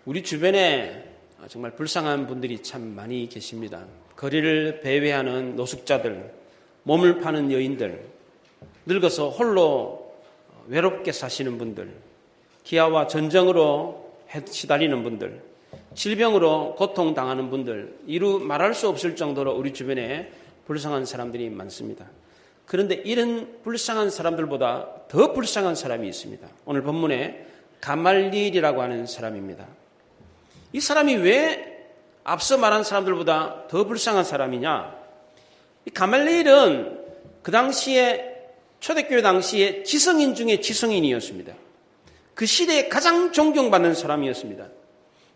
우리 주변에 정말 불쌍한 분들이 참 많이 계십니다. 거리를 배회하는 노숙자들, 몸을 파는 여인들, 늙어서 홀로 외롭게 사시는 분들, 기아와 전쟁으로 시달리는 분들, 질병으로 고통당하는 분들, 이루 말할 수 없을 정도로 우리 주변에 불쌍한 사람들이 많습니다. 그런데 이런 불쌍한 사람들보다 더 불쌍한 사람이 있습니다. 오늘 본문에 가말리엘이라고 하는 사람입니다. 이 사람이 왜 앞서 말한 사람들보다 더 불쌍한 사람이냐? 이 가말리엘은 그 당시에 초대교회 당시에 지성인 중에 지성인이었습니다. 그 시대에 가장 존경받는 사람이었습니다.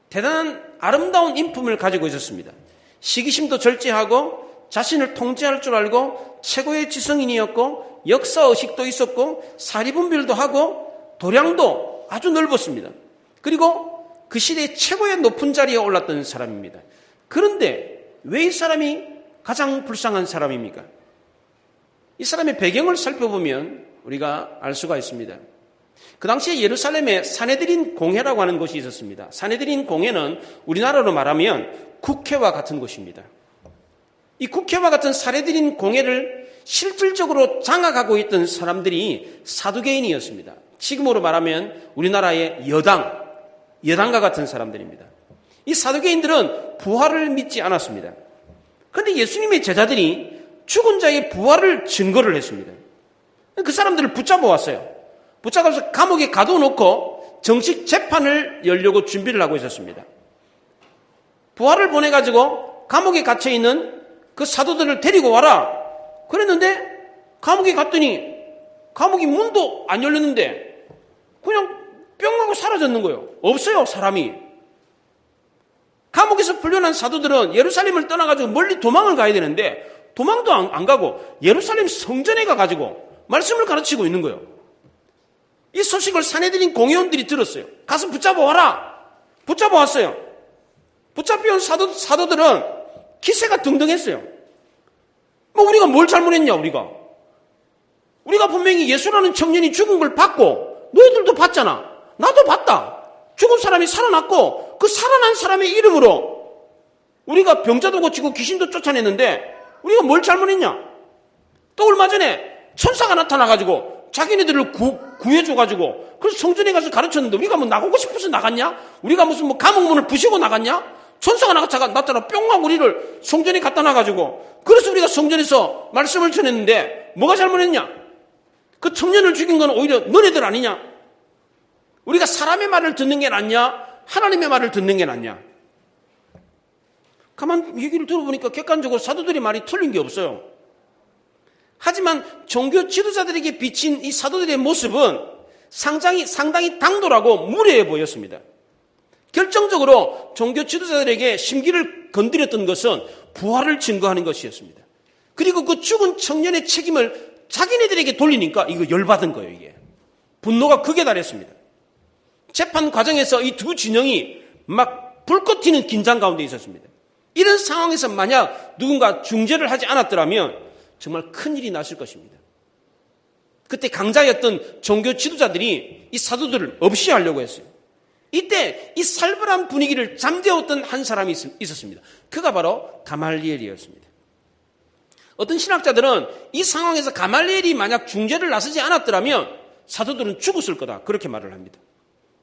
대단한 아름다운 인품을 가지고 있었습니다. 시기심도 절제하고 자신을 통제할 줄 알고 최고의 지성인이었고 역사의식도 있었고 사리분별도 하고 도량도 아주 넓었습니다. 그리고 그 시대의 최고의 높은 자리에 올랐던 사람입니다. 그런데 왜 이 사람이 가장 불쌍한 사람입니까? 이 사람의 배경을 살펴보면 우리가 알 수가 있습니다. 그 당시에 예루살렘에 사네드린 공회라고 하는 곳이 있었습니다. 사네드린 공회는 우리나라로 말하면 국회와 같은 곳입니다. 이 국회와 같은 사네드린 공회를 실질적으로 장악하고 있던 사람들이 사두개인이었습니다. 지금으로 말하면 우리나라의 여당과 같은 사람들입니다. 이 사두개인들은 부활을 믿지 않았습니다. 그런데 예수님의 제자들이 죽은 자의 부활을 증거를 했습니다. 그 사람들을 붙잡아 왔어요. 붙잡아서 감옥에 가둬놓고 정식 재판을 열려고 준비를 하고 있었습니다. 부활을 보내가지고 감옥에 갇혀있는 그 사도들을 데리고 와라. 그랬는데 감옥에 갔더니 감옥이 문도 안 열렸는데 그냥 뿅 하고 사라졌는 거예요. 없어요, 사람이. 감옥에서 풀려난 사도들은 예루살렘을 떠나가지고 멀리 도망을 가야 되는데 도망도 안 가고 예루살렘 성전에 가가지고 말씀을 가르치고 있는 거예요. 이 소식을 사내들인 공회원들이 들었어요. 가서 붙잡아 와라. 붙잡아 왔어요. 붙잡혀온 사도들은 기세가 등등했어요. 뭐 우리가 뭘 잘못했냐, 우리가 분명히 예수라는 청년이 죽은 걸 봤고 너희들도 봤잖아. 나도 봤다. 죽은 사람이 살아났고 그 살아난 사람의 이름으로 우리가 병자도 고치고 귀신도 쫓아냈는데 우리가 뭘 잘못했냐? 또 얼마 전에 천사가 나타나가지고 자기네들을 구해줘가지고 그래서 성전에 가서 가르쳤는데 우리가 뭐 나가고 싶어서 나갔냐? 우리가 무슨 뭐 감옥문을 부시고 나갔냐? 천사가 나타나 뿅 하고 우리를 성전에 갖다 놔가지고 그래서 우리가 성전에서 말씀을 전했는데 뭐가 잘못했냐? 그 청년을 죽인 건 오히려 너네들 아니냐? 우리가 사람의 말을 듣는 게 낫냐? 하나님의 말을 듣는 게 낫냐? 가만 얘기를 들어보니까 객관적으로 사도들의 말이 틀린 게 없어요. 하지만 종교 지도자들에게 비친 이 사도들의 모습은 상당히 당돌하고 무례해 보였습니다. 결정적으로 종교 지도자들에게 심기를 건드렸던 것은 부활을 증거하는 것이었습니다. 그리고 그 죽은 청년의 책임을 자기네들에게 돌리니까 이거 열받은 거예요, 이게. 분노가 극에 달했습니다. 재판 과정에서 이 두 진영이 막 불꽃 튀는 긴장 가운데 있었습니다. 이런 상황에서 만약 누군가 중재를 하지 않았더라면 정말 큰일이 났을 것입니다. 그때 강자였던 종교 지도자들이 이 사도들을 없이 하려고 했어요. 이때 이 살벌한 분위기를 잠재웠던 한 사람이 있었습니다. 그가 바로 가말리엘이었습니다. 어떤 신학자들은 이 상황에서 가말리엘이 만약 중재를 나서지 않았더라면 사도들은 죽었을 거다, 그렇게 말을 합니다.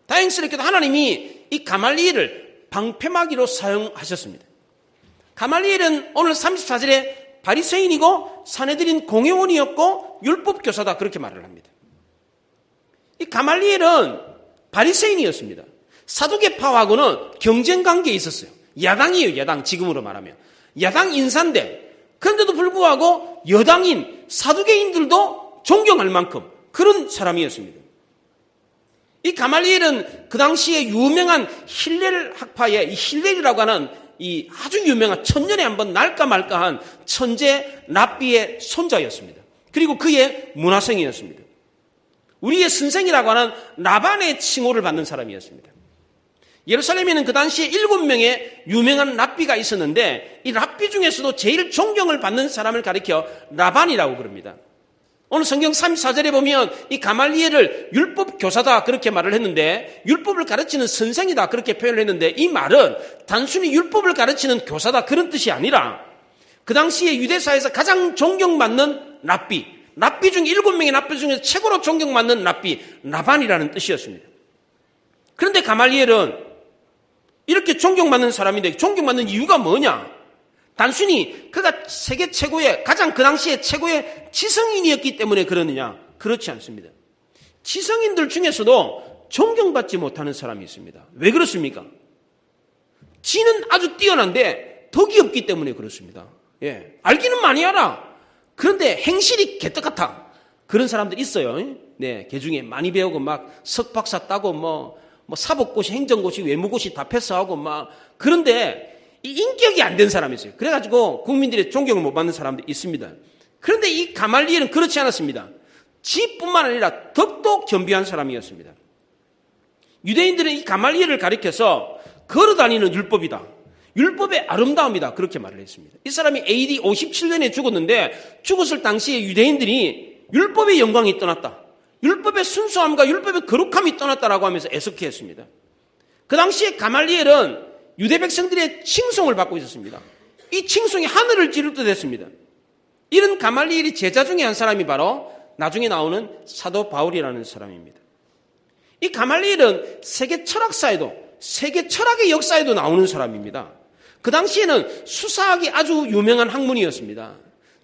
다행스럽게도 하나님이 이 가말리엘을 방패막이로 사용하셨습니다. 가말리엘은 오늘 34절에 바리새인이고 사내들인 공회원이었고 율법교사다, 그렇게 말을 합니다. 이 가말리엘은 바리새인이었습니다. 사두개파하고는 경쟁관계에 있었어요. 야당이에요, 야당. 지금으로 말하면 야당 인사인데 그런데도 불구하고 여당인 사두개인들도 존경할 만큼 그런 사람이었습니다. 이 가말리엘은 그 당시에 유명한 힐렐 학파의 이 힐렐이라고 하는 이 아주 유명한 천년에 한번 날까 말까한 천재 랍비의 손자였습니다. 그리고 그의 문화생이었습니다. 우리의 선생이라고 하는 라반의 칭호를 받는 사람이었습니다. 예루살렘에는 그 당시에 7명의 유명한 랍비가 있었는데 이 랍비 중에서도 제일 존경을 받는 사람을 가리켜 라반이라고 부릅니다. 오늘 성경 34절에 보면 이 가말리엘을 율법 교사다 그렇게 말을 했는데, 율법을 가르치는 선생이다 그렇게 표현을 했는데, 이 말은 단순히 율법을 가르치는 교사다 그런 뜻이 아니라 그 당시에 유대사에서 가장 존경받는 랍비 중 7명의 랍비 중에서 최고로 존경받는 랍비 라반이라는 뜻이었습니다. 그런데 가말리엘은 이렇게 존경받는 사람인데, 존경받는 이유가 뭐냐? 단순히 그가 세계 최고의, 가장 그 당시에 최고의 지성인이었기 때문에 그러느냐? 그렇지 않습니다. 지성인들 중에서도 존경받지 못하는 사람이 있습니다. 왜 그렇습니까? 지는 아주 뛰어난데 덕이 없기 때문에 그렇습니다. 예, 알기는 많이 알아. 그런데 행실이 개떡 같아. 그런 사람들 있어요. 네, 개 중에 많이 배우고 막 석박사 따고 뭐 사법고시, 행정고시, 외무고시 다 패스하고 막, 그런데 이 인격이 안 된 사람이 있어요. 그래가지고 국민들의 존경을 못 받는 사람들이 있습니다. 그런데 이 가말리엘은 그렇지 않았습니다. 지뿐만 아니라 덕도 겸비한 사람이었습니다. 유대인들은 이 가말리엘을 가리켜서 걸어다니는 율법이다, 율법의 아름다움이다 그렇게 말을 했습니다. 이 사람이 AD 57년에 죽었는데, 죽었을 당시에 유대인들이 율법의 영광이 떠났다, 율법의 순수함과 율법의 거룩함이 떠났다라고 하면서 애석해했습니다. 그 당시에 가말리엘은 유대 백성들의 칭송을 받고 있었습니다. 이 칭송이 하늘을 찌를 듯 했습니다. 이런 가말리엘이 제자 중에 한 사람이 바로 나중에 나오는 사도 바울이라는 사람입니다. 이 가말리엘은 세계 철학사에도, 세계 철학의 역사에도 나오는 사람입니다. 그 당시에는 수사학이 아주 유명한 학문이었습니다.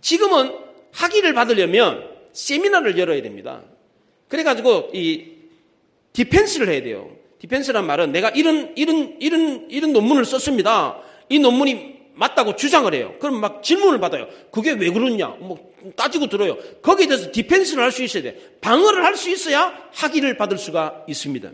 지금은 학위를 받으려면 세미나를 열어야 됩니다. 그래가지고 이 디펜스를 해야 돼요. 디펜스란 말은 내가 이런 논문을 썼습니다. 이 논문이 맞다고 주장을 해요. 그럼 막 질문을 받아요. 그게 왜 그렇냐? 뭐 따지고 들어요. 거기에 대해서 디펜스를 할 수 있어야 돼. 방어를 할 수 있어야 학위를 받을 수가 있습니다.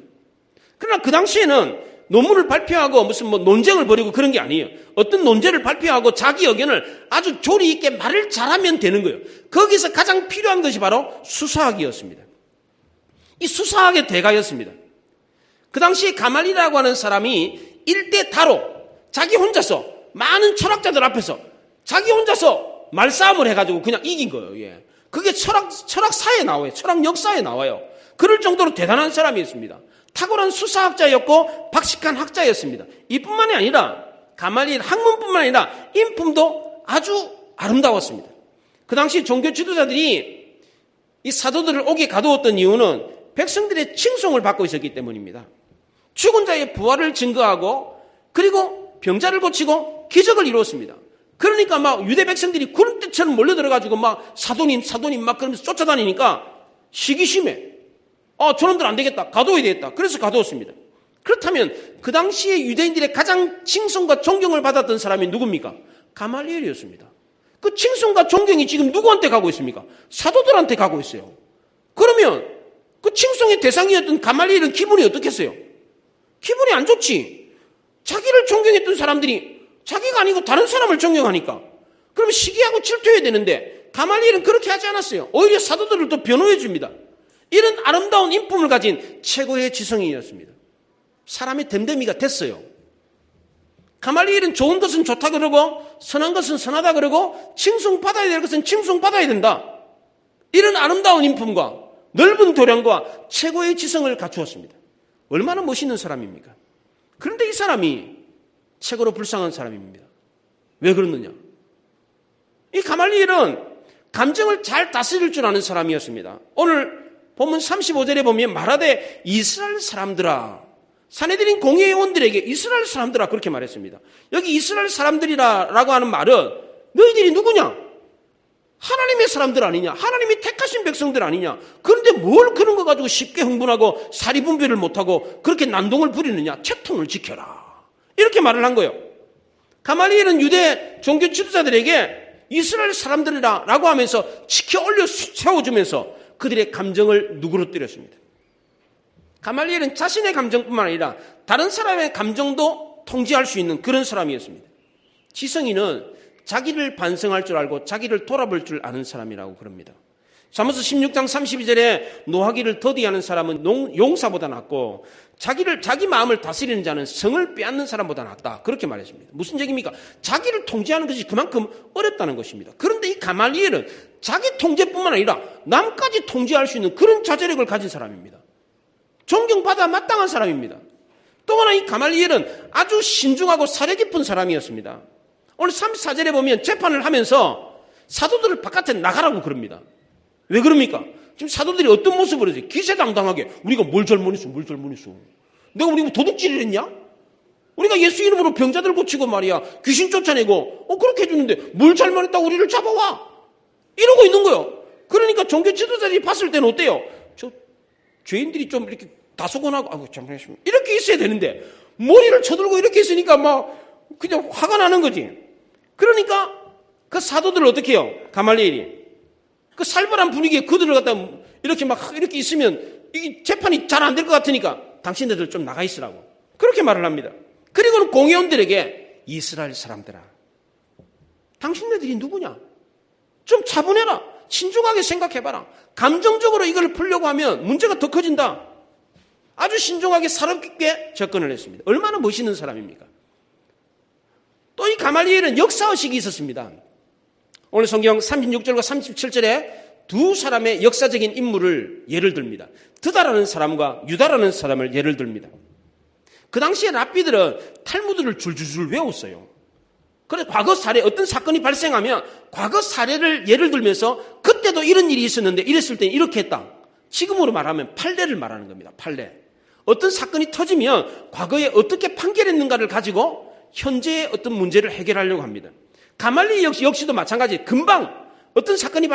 그러나 그 당시에는 논문을 발표하고 무슨 뭐 논쟁을 벌이고 그런 게 아니에요. 어떤 논제를 발표하고 자기 의견을 아주 조리 있게 말을 잘하면 되는 거예요. 거기서 가장 필요한 것이 바로 수사학이었습니다. 이 수사학의 대가였습니다. 그 당시에 가말리라고 하는 사람이 일대다로 자기 혼자서 많은 철학자들 앞에서 자기 혼자서 말싸움을 해가지고 그냥 이긴 거예요. 예. 그게 철학사에 나와요. 철학 역사에 나와요. 그럴 정도로 대단한 사람이었습니다. 탁월한 수사학자였고 박식한 학자였습니다. 이뿐만이 아니라 가말리엘 학문뿐만 아니라 인품도 아주 아름다웠습니다. 그 당시 종교 지도자들이 이 사도들을 옥에 가두었던 이유는 백성들의 칭송을 받고 있었기 때문입니다. 죽은 자의 부활을 증거하고 그리고 병자를 고치고 기적을 이루었습니다. 그러니까 막 유대 백성들이 구름대처럼 몰려들어가지고 막 사도님 막 그러면서 쫓아다니니까 시기심에 저놈들 안 되겠다, 가둬야 되겠다. 그래서 가두었습니다. 그렇다면 그 당시에 유대인들의 가장 칭송과 존경을 받았던 사람이 누굽니까? 가말리엘이었습니다. 그 칭송과 존경이 지금 누구한테 가고 있습니까? 사도들한테 가고 있어요. 그러면 그 칭송의 대상이었던 가말리엘은 기분이 어떻겠어요? 기분이 안 좋지. 자기를 존경했던 사람들이 자기가 아니고 다른 사람을 존경하니까. 그러면 시기하고 질투해야 되는데 가말리엘은 그렇게 하지 않았어요. 오히려 사도들을 또 변호해 줍니다. 이런 아름다운 인품을 가진 최고의 지성인이었습니다. 사람의 댐댐이가 됐어요. 가말리엘은 좋은 것은 좋다 그러고 선한 것은 선하다 그러고 칭송받아야 될 것은 칭송받아야 된다. 이런 아름다운 인품과 넓은 도량과 최고의 지성을 갖추었습니다. 얼마나 멋있는 사람입니까? 그런데 이 사람이 최고로 불쌍한 사람입니다. 왜 그러느냐? 이 가말리엘은 감정을 잘 다스릴 줄 아는 사람이었습니다. 오늘 본문 35절에 보면 말하되 이스라엘 사람들아, 산헤드린 공회의원들에게 이스라엘 사람들아 그렇게 말했습니다. 여기 이스라엘 사람들이라고 하는 말은 너희들이 누구냐? 하나님의 사람들 아니냐? 하나님이 택하신 백성들 아니냐? 그런데 뭘 그런 거 가지고 쉽게 흥분하고 사리분별을 못하고 그렇게 난동을 부리느냐? 채통을 지켜라. 이렇게 말을 한 거예요. 가말리엘은 유대 종교 지도자들에게 이스라엘 사람들이라고 하면서 지켜 올려 세워주면서 그들의 감정을 누그러뜨렸습니다. 가말리엘은 자신의 감정뿐만 아니라 다른 사람의 감정도 통제할 수 있는 그런 사람이었습니다. 지성인은 자기를 반성할 줄 알고 자기를 돌아볼 줄 아는 사람이라고 그럽니다. 사무서 16장 32절에 노하기를 더디하는 사람은 용사보다 낫고 자기 마음을 다스리는 자는 성을 빼앗는 사람보다 낫다. 그렇게 말했습니다. 무슨 얘기입니까? 자기를 통제하는 것이 그만큼 어렵다는 것입니다. 그런데 이 가말리엘은 자기 통제뿐만 아니라 남까지 통제할 수 있는 그런 자제력을 가진 사람입니다. 존경받아 마땅한 사람입니다. 또 하나 이 가말리엘은 아주 신중하고 사려 깊은 사람이었습니다. 오늘 34절에 보면 재판을 하면서 사도들을 바깥에 나가라고 그럽니다. 왜 그럽니까? 지금 사도들이 어떤 모습을 해서 기세당당하게 우리가 뭘 잘못했어. 내가 우리 도둑질을 했냐? 우리가 예수 이름으로 병자들 고치고 말이야 귀신 쫓아내고 그렇게 해주는데 뭘 잘못했다고 우리를 잡아와? 이러고 있는 거예요. 그러니까 종교 지도자들이 봤을 때는 어때요? 저 죄인들이 좀 이렇게 다소곤하고 잘못했습니다. 이렇게 있어야 되는데 머리를 쳐들고 이렇게 있으니까 막 그냥 화가 나는 거지. 그러니까 그 사도들을 어떻게 해요? 가말리엘이 그 살벌한 분위기에 그들을 갖다 이렇게 막 이렇게 있으면 이 재판이 잘 안 될 것 같으니까 당신네들 좀 나가 있으라고 그렇게 말을 합니다. 그리고는 공회원들에게 이스라엘 사람들아, 당신네들이 누구냐? 좀 차분해라. 신중하게 생각해봐라. 감정적으로 이걸 풀려고 하면 문제가 더 커진다. 아주 신중하게 사롭게 접근을 했습니다. 얼마나 멋있는 사람입니까? 또 이 가말리엘은 역사의식이 있었습니다. 오늘 성경 36절과 37절에 두 사람의 역사적인 인물을 예를 듭니다. 드다라는 사람과 유다라는 사람을 예를 듭니다. 그 당시에 랍비들은 탈무드를 줄줄줄 외웠어요. 그래서 과거 사례, 어떤 사건이 발생하면 과거 사례를 예를 들면서 그때도 이런 일이 있었는데 이랬을 때 이렇게 했다. 지금으로 말하면 판례를 말하는 겁니다. 판례. 어떤 사건이 터지면 과거에 어떻게 판결했는가를 가지고 현재의 어떤 문제를 해결하려고 합니다. 가말리 역시도 마찬가지. 금방 어떤 사건이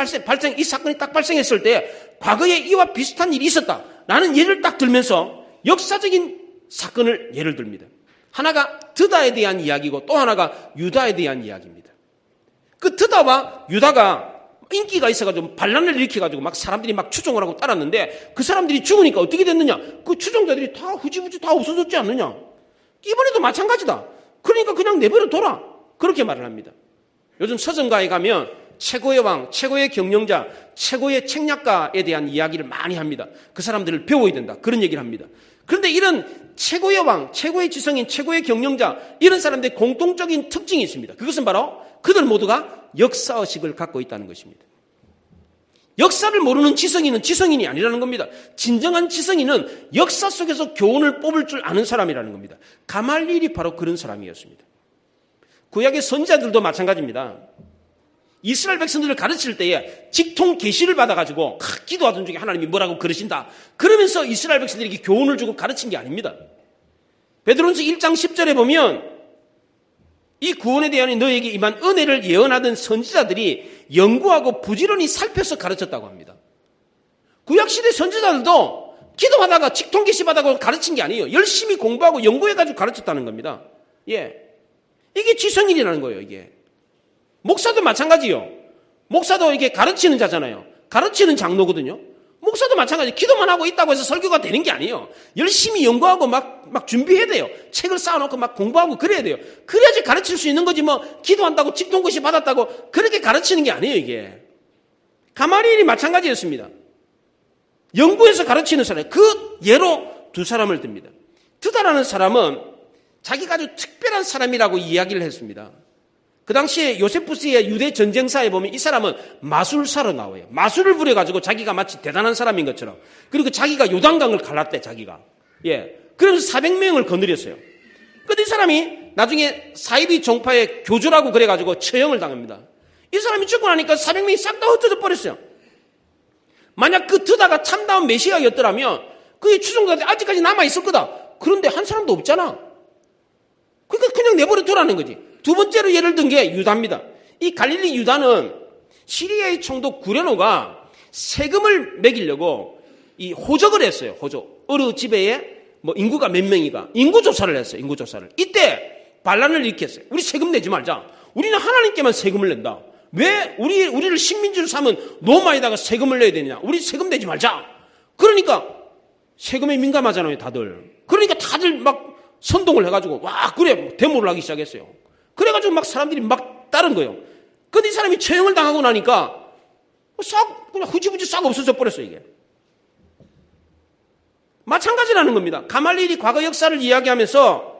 이 사건이 딱 발생했을 때 과거에 이와 비슷한 일이 있었다. 라는 예를 딱 들면서 역사적인 사건을 예를 듭니다. 하나가 드다에 대한 이야기고 또 하나가 유다에 대한 이야기입니다. 그 드다와 유다가 인기가 있어가지고 반란을 일으켜가지고 막 사람들이 막 추종을 하고 따랐는데 그 사람들이 죽으니까 어떻게 됐느냐? 그 추종자들이 다 후지부지 다 없어졌지 않느냐? 이번에도 마찬가지다. 그러니까 그냥 내버려 둬라. 그렇게 말을 합니다. 요즘 서점가에 가면 최고의 왕, 최고의 경영자, 최고의 책략가에 대한 이야기를 많이 합니다. 그 사람들을 배워야 된다. 그런 얘기를 합니다. 그런데 이런 최고의 왕, 최고의 지성인, 최고의 경영자 이런 사람들의 공통적인 특징이 있습니다. 그것은 바로 그들 모두가 역사의식을 갖고 있다는 것입니다. 역사를 모르는 지성인은 지성인이 아니라는 겁니다. 진정한 지성인은 역사 속에서 교훈을 뽑을 줄 아는 사람이라는 겁니다. 가말리엘이 바로 그런 사람이었습니다. 구약의 선지자들도 마찬가지입니다. 이스라엘 백성들을 가르칠 때에 직통 계시를 받아가지고 기도하던 중에 하나님이 뭐라고 그러신다. 그러면서 이스라엘 백성들에게 교훈을 주고 가르친 게 아닙니다. 베드로전서 1장 10절에 보면 이 구원에 대한 너에게 임한 은혜를 예언하던 선지자들이 연구하고 부지런히 살펴서 가르쳤다고 합니다. 구약시대 선지자들도 기도하다가 직통 계시 받아서 가르친 게 아니에요. 열심히 공부하고 연구해가지고 가르쳤다는 겁니다. 예, 이게 지성인이라는 거예요. 이게 목사도 마찬가지요. 목사도 이게 가르치는 자잖아요. 가르치는 장로거든요. 목사도 마찬가지. 기도만 하고 있다고 해서 설교가 되는 게 아니에요. 열심히 연구하고 막 준비해야 돼요. 책을 쌓아놓고 막 공부하고 그래야 돼요. 그래야지 가르칠 수 있는 거지 뭐 기도한다고 직통고시 받았다고 그렇게 가르치는 게 아니에요. 이게 가말리엘이 마찬가지였습니다. 연구해서 가르치는 사람. 그 예로 두 사람을 듭니다. 드다라는 사람은 자기가 아주 특별한 사람이라고 이야기를 했습니다. 그 당시에 요세푸스의 유대 전쟁사에 보면 이 사람은 마술사로 나와요. 마술을 부려가지고 자기가 마치 대단한 사람인 것처럼. 그리고 자기가 요단강을 갈랐대, 자기가. 예. 그래서 400명을 거느렸어요. 근데 이 사람이 나중에 사이비 종파의 교주라고 그래가지고 처형을 당합니다. 이 사람이 죽고 나니까 400명이 싹 다 흩어져 버렸어요. 만약 그 드다가 참다운 메시아였더라면 그의 추종자들이 아직까지 남아있을 거다. 그런데 한 사람도 없잖아. 그러니까 그냥 내버려 두라는 거지. 두 번째로 예를 든 게 유다입니다. 이 갈릴리 유다는 시리아의 총독 구레노가 세금을 매기려고 이 호적을 했어요. 호적. 어느 집에 뭐 인구가 몇 명이가 인구조사를 했어요. 인구조사를. 이때 반란을 일으켰어요. 우리 세금 내지 말자. 우리는 하나님께만 세금을 낸다. 왜 우리를 식민지로 삼은 로마에다가 세금을 내야 되느냐. 우리 세금 내지 말자. 그러니까 세금에 민감하잖아요. 다들. 그러니까 다들 막 선동을 해가지고 와 그래 데모를 하기 시작했어요. 그래가지고 막 사람들이 막 따른 거예요. 근데 이 사람이 처형을 당하고 나니까 싹 그냥 흐지부지 싹 없어져 버렸어요. 이게 마찬가지라는 겁니다. 가말리엘이 과거 역사를 이야기하면서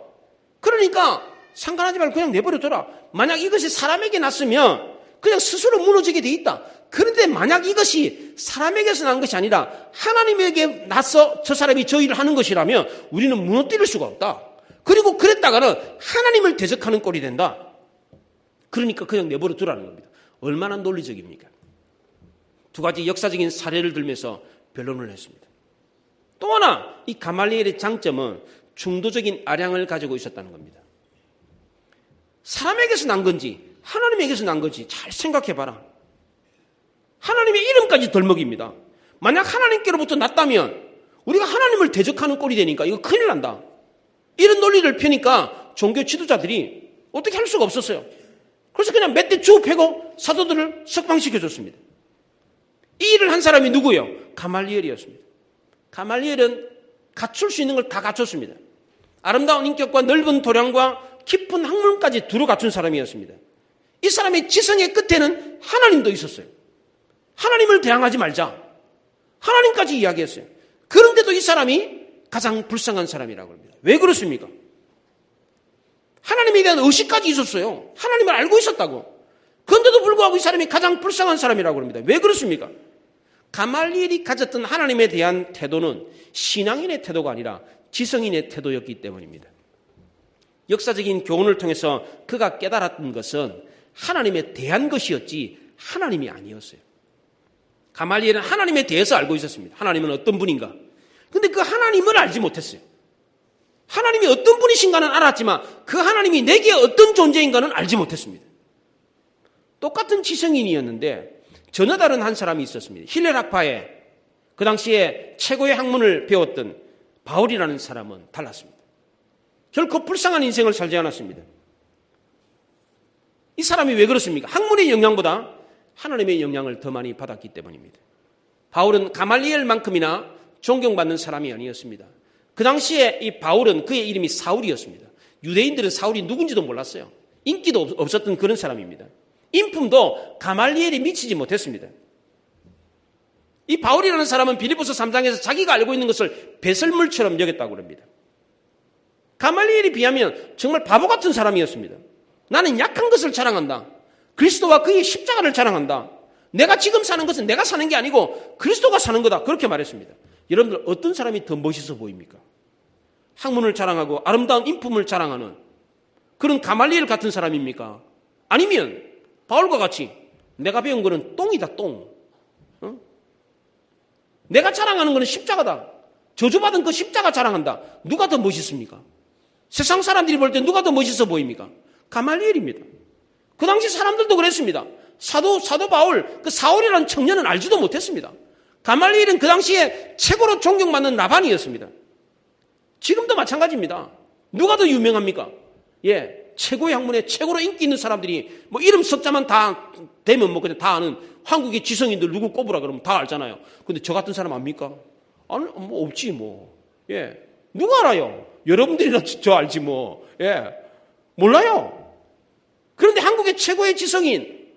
그러니까 상관하지 말고 그냥 내버려둬라. 만약 이것이 사람에게 났으면 그냥 스스로 무너지게 돼 있다. 그런데 만약 이것이 사람에게서 난 것이 아니라 하나님에게 나서 저 사람이 저 일을 하는 것이라면 우리는 무너뜨릴 수가 없다. 그리고 그랬다가는 하나님을 대적하는 꼴이 된다. 그러니까 그냥 내버려두라는 겁니다. 얼마나 논리적입니까? 두 가지 역사적인 사례를 들면서 변론을 했습니다. 또 하나 이 가말리엘의 장점은 중도적인 아량을 가지고 있었다는 겁니다. 사람에게서 난 건지 하나님에게서 난 건지 잘 생각해봐라. 하나님의 이름까지 덜먹입니다. 만약 하나님께로부터 났다면 우리가 하나님을 대적하는 꼴이 되니까 이거 큰일 난다. 이런 논리를 펴니까 종교 지도자들이 어떻게 할 수가 없었어요. 그래서 그냥 몇 대 주 패고 사도들을 석방시켜줬습니다. 이 일을 한 사람이 누구예요? 가말리엘이었습니다. 가말리엘은 갖출 수 있는 걸 다 갖췄습니다. 아름다운 인격과 넓은 도량과 깊은 학문까지 두루 갖춘 사람이었습니다. 이 사람의 지성의 끝에는 하나님도 있었어요. 하나님을 대항하지 말자. 하나님까지 이야기했어요. 그런데도 이 사람이 가장 불쌍한 사람이라고 합니다. 왜 그렇습니까? 하나님에 대한 의식까지 있었어요. 하나님을 알고 있었다고. 그런데도 불구하고 이 사람이 가장 불쌍한 사람이라고 합니다. 왜 그렇습니까? 가말리엘이 가졌던 하나님에 대한 태도는 신앙인의 태도가 아니라 지성인의 태도였기 때문입니다. 역사적인 교훈을 통해서 그가 깨달았던 것은 하나님에 대한 것이었지 하나님이 아니었어요. 가말리엘은 하나님에 대해서 알고 있었습니다. 하나님은 어떤 분인가. 그런데 그 하나님을 알지 못했어요. 하나님이 어떤 분이신가는 알았지만 그 하나님이 내게 어떤 존재인가는 알지 못했습니다. 똑같은 지성인이었는데 전혀 다른 한 사람이 있었습니다. 힐렐 학파에 그 당시에 최고의 학문을 배웠던 바울이라는 사람은 달랐습니다. 결코 불쌍한 인생을 살지 않았습니다. 이 사람이 왜 그렇습니까? 학문의 영향보다 하나님의 영향을 더 많이 받았기 때문입니다. 바울은 가말리엘만큼이나 존경받는 사람이 아니었습니다. 그 당시에 이 바울은 그의 이름이 사울이었습니다. 유대인들은 사울이 누군지도 몰랐어요. 인기도 없었던 그런 사람입니다. 인품도 가말리엘이 미치지 못했습니다. 이 바울이라는 사람은 빌립보서 3장에서 자기가 알고 있는 것을 배설물처럼 여겼다고 합니다. 가말리엘에 비하면 정말 바보 같은 사람이었습니다. 나는 약한 것을 자랑한다. 그리스도와 그의 십자가를 자랑한다. 내가 지금 사는 것은 내가 사는 게 아니고 그리스도가 사는 거다. 그렇게 말했습니다. 여러분들 어떤 사람이 더 멋있어 보입니까? 학문을 자랑하고 아름다운 인품을 자랑하는 그런 가말리엘 같은 사람입니까? 아니면 바울과 같이 내가 배운 거는 똥이다, 똥. 어? 내가 자랑하는 거는 십자가다. 저주받은 그 십자가 자랑한다. 누가 더 멋있습니까? 세상 사람들이 볼 때 누가 더 멋있어 보입니까? 가말리엘입니다. 그 당시 사람들도 그랬습니다. 사도 바울, 그 사울이라는 청년은 알지도 못했습니다. 가말리엘은 그 당시에 최고로 존경받는 라반이었습니다. 지금도 마찬가지입니다. 누가 더 유명합니까? 예, 최고의 학문에 최고로 인기 있는 사람들이 뭐 이름 석자만 다 되면 뭐 그냥 다 아는 한국의 지성인들 누구 꼽으라 그러면 다 알잖아요. 근데 저 같은 사람 압니까? 아니, 뭐 없지 뭐. 예, 누가 알아요? 여러분들이나 저 알지 뭐. 예, 몰라요. 그런데 한국의 최고의 지성인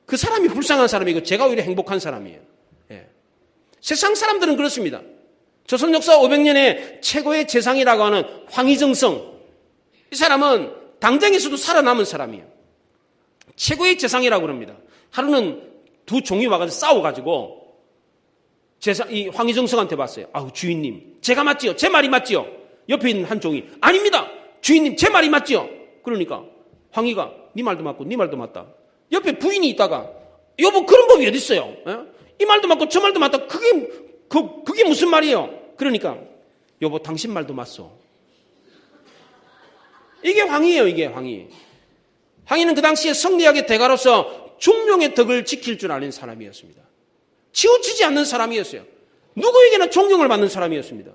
그 사람이 불쌍한 사람이고 제가 오히려 행복한 사람이에요. 예. 세상 사람들은 그렇습니다. 조선 역사 500년의 최고의 재상이라고 하는 황희정성, 이 사람은 당장에서도 살아남은 사람이에요. 최고의 재상이라고 합니다. 하루는 두 종이 와가지고 싸워가지고 이 황희정성한테 봤어요. 아우 주인님, 제가 맞지요? 제 말이 맞지요? 옆에 있는 한 종이 아닙니다. 주인님, 제 말이 맞지요? 그러니까 황희가 네 말도 맞고 네 말도 맞다. 옆에 부인이 있다가 여보 그런 법이 어디 있어요? 예? 이 말도 맞고 저 말도 맞다. 그게 무슨 말이에요? 그러니까 여보 당신 말도 맞소. 이게 황희예요. 이게 황희. 황희는 그 당시에 성리학의 대가로서 중용의 덕을 지킬 줄 아는 사람이었습니다. 치우치지 않는 사람이었어요. 누구에게나 존경을 받는 사람이었습니다.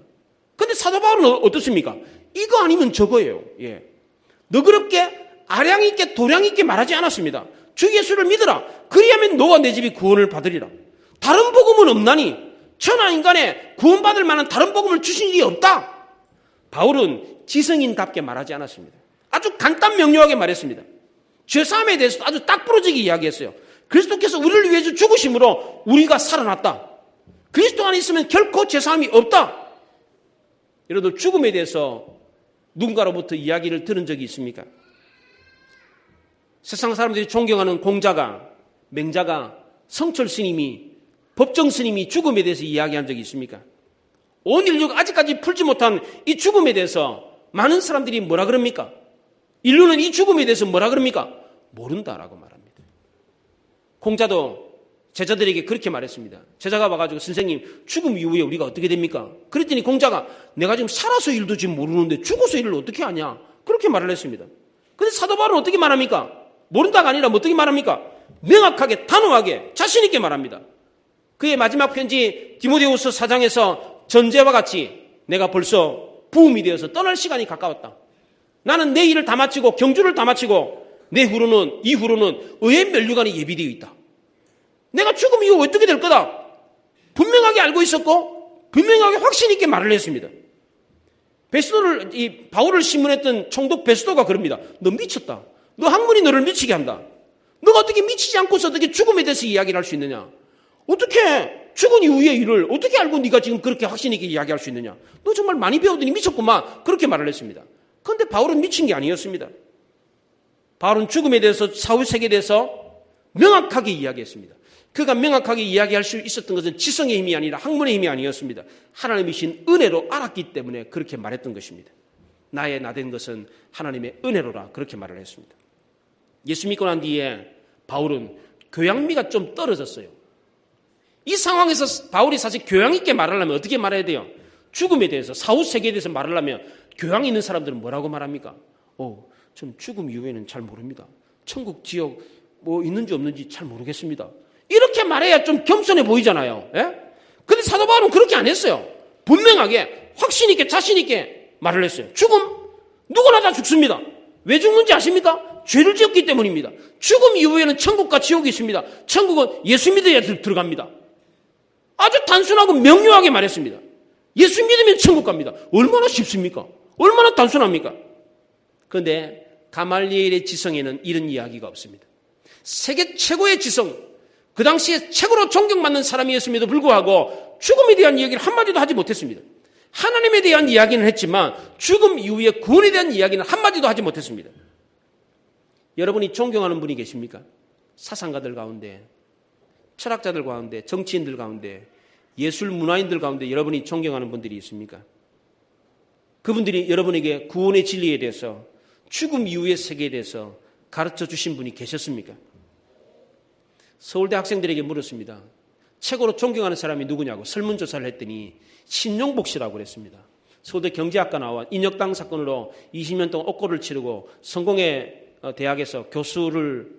그런데 사도 바울은 어떻습니까? 이거 아니면 저거예요. 예. 너그럽게 아량 있게 도량 있게 말하지 않았습니다. 주 예수를 믿으라. 그리하면 너와 내 집이 구원을 받으리라. 다른 복음은 없나니 천하 인간에 구원받을 만한 다른 복음을 주신 일이 없다. 바울은 지성인답게 말하지 않았습니다. 아주 간단 명료하게 말했습니다. 죄사함에 대해서도 아주 딱 부러지게 이야기했어요. 그리스도께서 우리를 위해서 죽으심으로 우리가 살아났다. 그리스도 안에 있으면 결코 죄사함이 없다. 여러분, 죽음에 대해서 누군가로부터 이야기를 들은 적이 있습니까? 세상 사람들이 존경하는 공자가, 맹자가, 성철 스님이, 법정 스님이 죽음에 대해서 이야기한 적이 있습니까? 온 인류가 아직까지 풀지 못한 이 죽음에 대해서 많은 사람들이 뭐라 그럽니까? 인류는 이 죽음에 대해서 뭐라 그럽니까? 모른다라고 말합니다. 공자도 제자들에게 그렇게 말했습니다. 제자가 와가지고 선생님, 죽음 이후에 우리가 어떻게 됩니까? 그랬더니 공자가 내가 지금 살아서 일도 지금 모르는데 죽어서 일을 어떻게 하냐? 그렇게 말을 했습니다. 근데 사도 바울은 어떻게 말합니까? 모른다가 아니라 어떻게 말합니까? 명확하게, 단호하게, 자신있게 말합니다. 그의 마지막 편지 디모데후서 4장에서 전제와 같이 내가 벌써 부음이 되어서 떠날 시간이 가까웠다. 나는 내 일을 다 마치고 경주를 다 마치고 내 이후로는 의의 면류관이 예비되어 있다. 내가 죽음 이후 어떻게 될 거다. 분명하게 알고 있었고 분명하게 확신 있게 말을 했습니다. 바울을 신문했던 총독 베스도가 그럽니다. 너 미쳤다. 너 학문이 너를 미치게 한다. 너가 어떻게 미치지 않고서 어떻게 죽음에 대해서 이야기를 할 수 있느냐. 어떻게 죽은 이후의 일을 어떻게 알고 네가 지금 그렇게 확신 있게 이야기할 수 있느냐. 너 정말 많이 배우더니 미쳤구만. 그렇게 말을 했습니다. 그런데 바울은 미친 게 아니었습니다. 바울은 죽음에 대해서 사후세계에 대해서 명확하게 이야기했습니다. 그가 명확하게 이야기할 수 있었던 것은 지성의 힘이 아니라 학문의 힘이 아니었습니다. 하나님이신 은혜로 알았기 때문에 그렇게 말했던 것입니다. 나의 나된 것은 하나님의 은혜로라 그렇게 말을 했습니다. 예수 믿고 난 뒤에 바울은 교양미가 좀 떨어졌어요. 이 상황에서 바울이 사실 교양 있게 말하려면 어떻게 말해야 돼요? 죽음에 대해서, 사후세계에 대해서 말하려면 교양 있는 사람들은 뭐라고 말합니까? 전 죽음 이후에는 잘 모릅니다. 천국, 지옥 뭐 있는지 없는지 잘 모르겠습니다. 이렇게 말해야 좀 겸손해 보이잖아요. 그런데 사도 바울은 그렇게 안 했어요. 분명하게 확신 있게 자신 있게 말을 했어요. 죽음 누구나 다 죽습니다. 왜 죽는지 아십니까? 죄를 지었기 때문입니다. 죽음 이후에는 천국과 지옥이 있습니다. 천국은 예수 믿어야 들어갑니다. 아주 단순하고 명료하게 말했습니다. 예수 믿으면 천국 갑니다. 얼마나 쉽습니까? 얼마나 단순합니까? 그런데 가말리엘의 지성에는 이런 이야기가 없습니다. 세계 최고의 지성, 그 당시에 최고로 존경받는 사람이었음에도 불구하고 죽음에 대한 이야기를 한마디도 하지 못했습니다. 하나님에 대한 이야기는 했지만 죽음 이후에 구원에 대한 이야기는 한마디도 하지 못했습니다. 여러분이 존경하는 분이 계십니까? 사상가들 가운데, 철학자들 가운데, 정치인들 가운데, 예술 문화인들 가운데 여러분이 존경하는 분들이 있습니까? 그분들이 여러분에게 구원의 진리에 대해서, 죽음 이후의 세계에 대해서 가르쳐 주신 분이 계셨습니까? 서울대 학생들에게 물었습니다. 최고로 존경하는 사람이 누구냐고 설문조사를 했더니 신용복 씨라고 그랬습니다. 서울대 경제학과 나와 인혁당 사건으로 20년 동안 옥고를 치르고 성공회 대학에서 교수를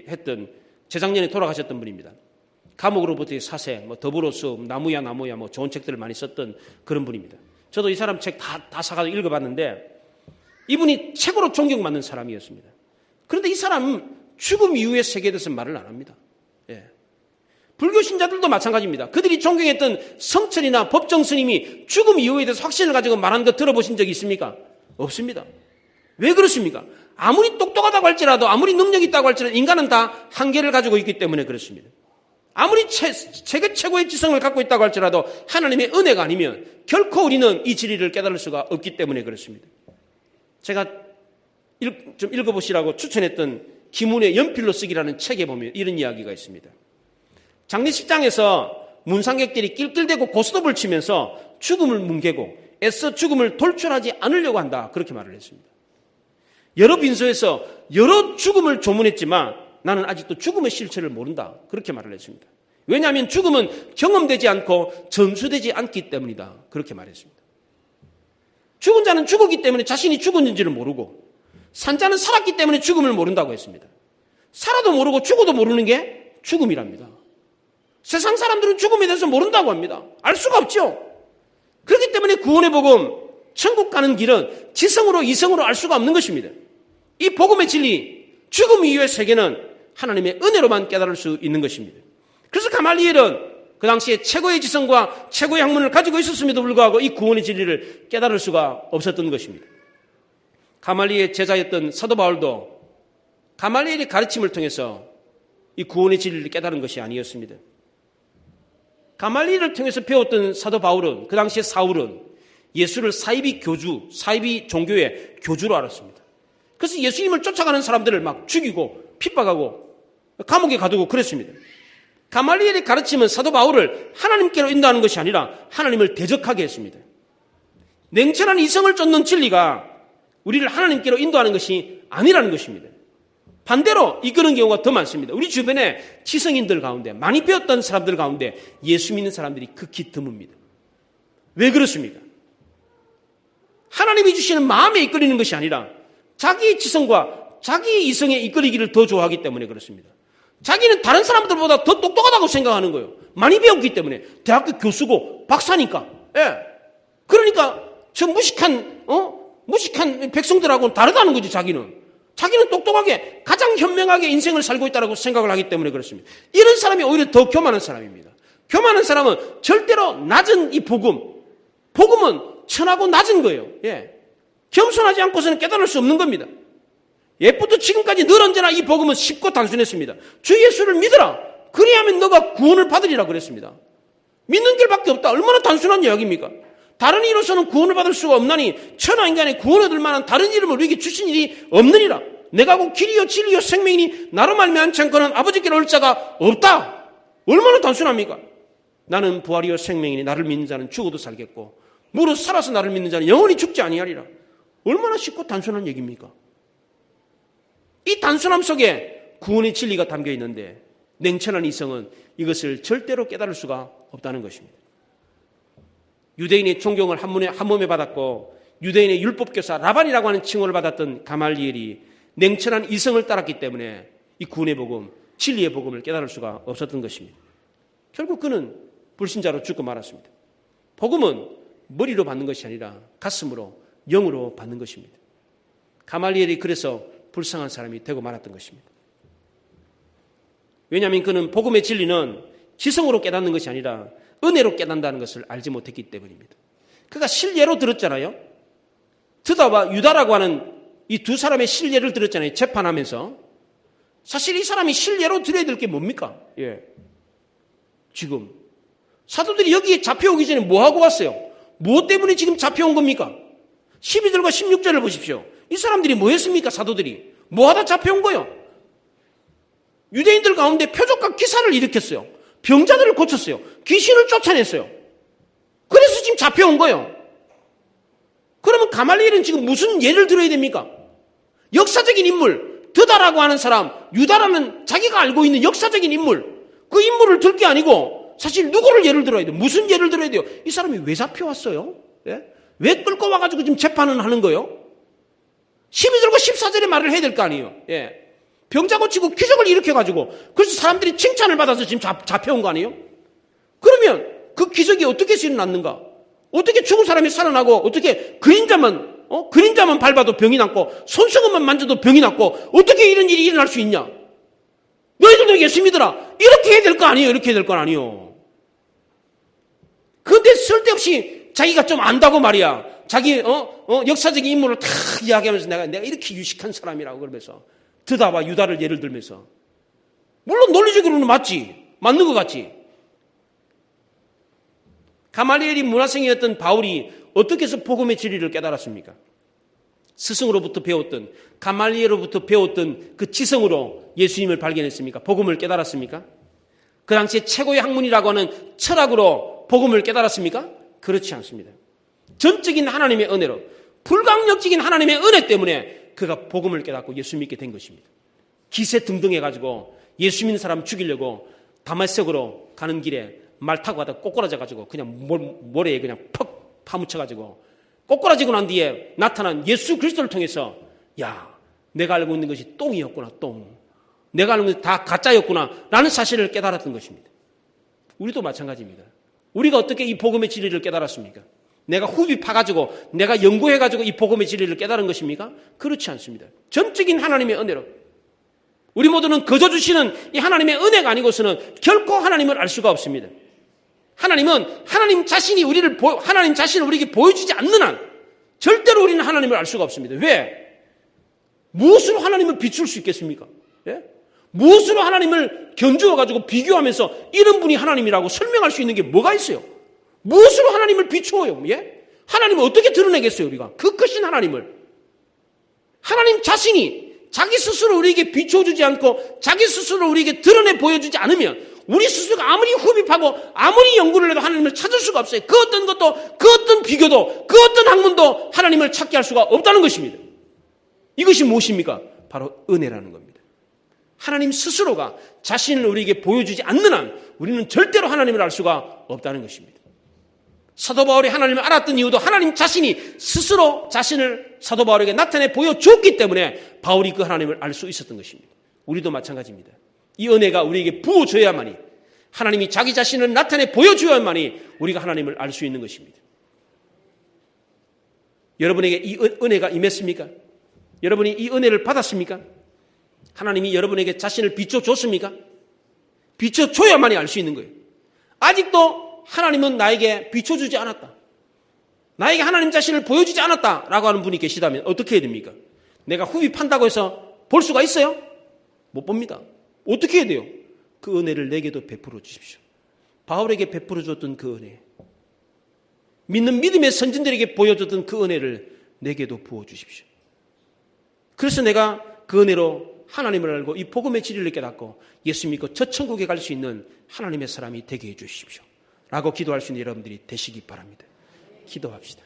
했던 재작년에 돌아가셨던 분입니다. 감옥으로부터의 사세, 더불어수업, 나무야 좋은 책들을 많이 썼던 그런 분입니다. 저도 이 사람 책 다 사가지고 읽어봤는데 이분이 최고로 존경받는 사람이었습니다. 그런데 이 사람은 죽음 이후의 세계에 대해서 말을 안 합니다. 불교 신자들도 마찬가지입니다. 그들이 존경했던 성철이나 법정 스님이 죽음 이후에 대해서 확신을 가지고 말하는 거 들어보신 적이 있습니까? 없습니다. 왜 그렇습니까? 아무리 똑똑하다고 할지라도, 아무리 능력이 있다고 할지라도 인간은 다 한계를 가지고 있기 때문에 그렇습니다. 아무리 세계 최고의 지성을 갖고 있다고 할지라도 하나님의 은혜가 아니면 결코 우리는 이 진리를 깨달을 수가 없기 때문에 그렇습니다. 제가 좀 읽어보시라고 추천했던 김훈의 연필로 쓰기라는 책에 보면 이런 이야기가 있습니다. 장례식장에서 문상객들이 낄낄대고 고스톱을 치면서 죽음을 뭉개고 애써 죽음을 돌출하지 않으려고 한다. 그렇게 말을 했습니다. 여러 빈소에서 여러 죽음을 조문했지만 나는 아직도 죽음의 실체를 모른다. 그렇게 말을 했습니다. 왜냐하면 죽음은 경험되지 않고 전수되지 않기 때문이다. 그렇게 말했습니다. 죽은 자는 죽었기 때문에 자신이 죽었는지를 모르고 산자는 살았기 때문에 죽음을 모른다고 했습니다. 살아도 모르고 죽어도 모르는 게 죽음이랍니다. 세상 사람들은 죽음에 대해서 모른다고 합니다. 알 수가 없죠. 그렇기 때문에 구원의 복음, 천국 가는 길은 지성으로 이성으로 알 수가 없는 것입니다. 이 복음의 진리, 죽음 이후의 세계는 하나님의 은혜로만 깨달을 수 있는 것입니다. 그래서 가말리엘은 그 당시에 최고의 지성과 최고의 학문을 가지고 있었음에도 불구하고 이 구원의 진리를 깨달을 수가 없었던 것입니다. 가말리엘의 제자였던 사도 바울도 가말리엘의 가르침을 통해서 이 구원의 진리를 깨달은 것이 아니었습니다. 가말리엘을 통해서 배웠던 사도 바울은, 그 당시에 사울은 예수를 사이비 교주, 사이비 종교의 교주로 알았습니다. 그래서 예수님을 쫓아가는 사람들을 막 죽이고 핍박하고 감옥에 가두고 그랬습니다. 가말리엘의 가르침은 사도 바울을 하나님께로 인도하는 것이 아니라 하나님을 대적하게 했습니다. 냉철한 이성을 쫓는 진리가 우리를 하나님께로 인도하는 것이 아니라는 것입니다. 반대로 이끄는 경우가 더 많습니다. 우리 주변에 지성인들 가운데, 많이 배웠던 사람들 가운데 예수 믿는 사람들이 극히 드뭅니다. 왜 그렇습니까? 하나님이 주시는 마음에 이끌리는 것이 아니라 자기의 지성과 자기의 이성에 이끌리기를 더 좋아하기 때문에 그렇습니다. 자기는 다른 사람들보다 더 똑똑하다고 생각하는 거예요. 많이 배웠기 때문에. 대학교 교수고 박사니까. 예. 그러니까 저 무식한 백성들하고는 다르다는 거지, 자기는. 자기는 똑똑하게 가장 현명하게 인생을 살고 있다고 생각을 하기 때문에 그렇습니다. 이런 사람이 오히려 더 교만한 사람입니다. 교만한 사람은 절대로 낮은 이 복음은 천하고 낮은 거예요. 예. 겸손하지 않고서는 깨달을 수 없는 겁니다. 옛부터 지금까지 늘 언제나 이 복음은 쉽고 단순했습니다. 주 예수를 믿어라. 그리하면 너가 구원을 받으리라 그랬습니다. 믿는 길밖에 없다. 얼마나 단순한 이야기입니까? 다른 이로서는 구원을 받을 수가 없나니 천하 인간의 구원을 얻을 만한 다른 이름을 우리에게 주신 일이 없느니라. 내가 곧 길이요 진리요 생명이니 나로 말미암지 않고는 아버지께로 올 자가 없다. 얼마나 단순합니까? 나는 부활이요 생명이니 나를 믿는 자는 죽어도 살겠고 무릇 살아서 나를 믿는 자는 영원히 죽지 아니하리라. 얼마나 쉽고 단순한 얘기입니까? 이 단순함 속에 구원의 진리가 담겨 있는데 냉철한 이성은 이것을 절대로 깨달을 수가 없다는 것입니다. 유대인의 존경을 한 몸에 받았고 유대인의 율법교사 라반이라고 하는 칭호를 받았던 가말리엘이 냉철한 이성을 따랐기 때문에 이 구원의 복음, 진리의 복음을 깨달을 수가 없었던 것입니다. 결국 그는 불신자로 죽고 말았습니다. 복음은 머리로 받는 것이 아니라 가슴으로, 영으로 받는 것입니다. 가말리엘이 그래서 불쌍한 사람이 되고 말았던 것입니다. 왜냐하면 그는 복음의 진리는 지성으로 깨닫는 것이 아니라 은혜로 깨닫는다는 것을 알지 못했기 때문입니다. 그가 실예로 들었잖아요. 드다와 유다라고 하는 이 두 사람의 실예를 들었잖아요. 재판하면서. 사실 이 사람이 실예로 들어야 될 게 뭡니까? 예. 지금 사도들이 여기에 잡혀오기 전에 뭐 하고 왔어요? 무엇 때문에 지금 잡혀온 겁니까? 12절과 16절을 보십시오. 이 사람들이 뭐 했습니까? 사도들이. 뭐 하다 잡혀온 거예요? 유대인들 가운데 표적과 기사를 일으켰어요. 병자들을 고쳤어요. 귀신을 쫓아냈어요. 그래서 지금 잡혀온 거예요. 그러면 가말리엘은 지금 무슨 예를 들어야 됩니까? 역사적인 인물, 드다라고 하는 사람, 유다라는 자기가 알고 있는 역사적인 인물, 그 인물을 들 게 아니고 사실 누구를 예를 들어야 돼요? 무슨 예를 들어야 돼요? 이 사람이 왜 잡혀왔어요? 예? 왜 끌고 와가지고 지금 재판을 하는 거예요? 12절과 14절의 말을 해야 될 거 아니에요. 예. 병자 고치고 기적을 일으켜가지고 그래서 사람들이 칭찬을 받아서 지금 잡혀온 거 아니에요? 그러면 그 기적이 어떻게 일어났는가? 어떻게 죽은 사람이 살아나고 어떻게 그림자만 밟아도 병이 낫고 손수건만 만져도 병이 낫고 어떻게 이런 일이 일어날 수 있냐? 너희들도 예수 믿어라. 이렇게 해야 될 거 아니에요? 이렇게 해야 될 건 아니에요. 그런데 쓸데없이 자기가 좀 안다고 말이야. 자기 역사적인 인물을 다 이야기하면서 내가 이렇게 유식한 사람이라고 그러면서 드다와 유다를 예를 들면서 물론 논리적으로는 맞는 것 같지. 가말리엘이 문화생이었던 바울이 어떻게 해서 복음의 진리를 깨달았습니까? 스승으로부터 배웠던 가말리엘로부터 배웠던 그 지성으로 예수님을 발견했습니까? 복음을 깨달았습니까? 그 당시에 최고의 학문이라고 하는 철학으로 복음을 깨달았습니까? 그렇지 않습니다. 전적인 하나님의 은혜로 불강력적인 하나님의 은혜 때문에 그가 복음을 깨닫고 예수 믿게 된 것입니다. 기세 등등해가지고 예수 믿는 사람 죽이려고 다메섹으로 가는 길에 말 타고 가다가 꼬꾸라져가지고 그냥 모래에 그냥 퍽 파묻혀가지고 꼬꾸라지고 난 뒤에 나타난 예수 그리스도를 통해서 야, 내가 알고 있는 것이 똥이었구나, 똥. 내가 알고 있는 것이 다 가짜였구나 라는 사실을 깨달았던 것입니다. 우리도 마찬가지입니다. 우리가 어떻게 이 복음의 진리를 깨달았습니까? 내가 후비 파가지고 내가 연구해가지고 이 복음의 진리를 깨달은 것입니까? 그렇지 않습니다. 전적인 하나님의 은혜로 우리 모두는 거저 주시는 이 하나님의 은혜가 아니고서는 결코 하나님을 알 수가 없습니다. 하나님은 하나님 자신을 우리에게 보여주지 않는 한 절대로 우리는 하나님을 알 수가 없습니다. 왜? 무엇으로 하나님을 비출 수 있겠습니까? 예? 무엇으로 하나님을 견주어가지고 비교하면서 이런 분이 하나님이라고 설명할 수 있는 게 뭐가 있어요? 무엇으로 하나님을 비추어요? 예? 하나님을 어떻게 드러내겠어요, 우리가? 그 크신 하나님을. 하나님 자신이 자기 스스로 우리에게 비춰주지 않고 자기 스스로 우리에게 드러내 보여주지 않으면 우리 스스로가 아무리 흡입하고 아무리 연구를 해도 하나님을 찾을 수가 없어요. 그 어떤 것도, 그 어떤 비교도, 그 어떤 학문도 하나님을 찾게 할 수가 없다는 것입니다. 이것이 무엇입니까? 바로 은혜라는 겁니다. 하나님 스스로가 자신을 우리에게 보여주지 않는 한 우리는 절대로 하나님을 알 수가 없다는 것입니다. 사도 바울이 하나님을 알았던 이유도 하나님 자신이 스스로 자신을 사도 바울에게 나타내 보여줬기 때문에 바울이 그 하나님을 알 수 있었던 것입니다. 우리도 마찬가지입니다. 이 은혜가 우리에게 부어져야만이, 하나님이 자기 자신을 나타내 보여줘야만이 우리가 하나님을 알 수 있는 것입니다. 여러분에게 이 은혜가 임했습니까? 여러분이 이 은혜를 받았습니까? 하나님이 여러분에게 자신을 비춰줬습니까? 비춰줘야만이 알 수 있는 거예요. 아직도 하나님은 나에게 비춰주지 않았다, 나에게 하나님 자신을 보여주지 않았다라고 하는 분이 계시다면 어떻게 해야 됩니까? 내가 흡입한다고 해서 볼 수가 있어요? 못 봅니다. 어떻게 해야 돼요? 그 은혜를 내게도 베풀어 주십시오. 바울에게 베풀어 줬던 그 은혜, 믿는 믿음의 선진들에게 보여줬던 그 은혜를 내게도 부어 주십시오. 그래서 내가 그 은혜로 하나님을 알고 이 복음의 진리를 깨닫고 예수 믿고 저 천국에 갈 수 있는 하나님의 사람이 되게 해 주십시오 라고 기도할 수 있는 여러분들이 되시기 바랍니다. 기도합시다.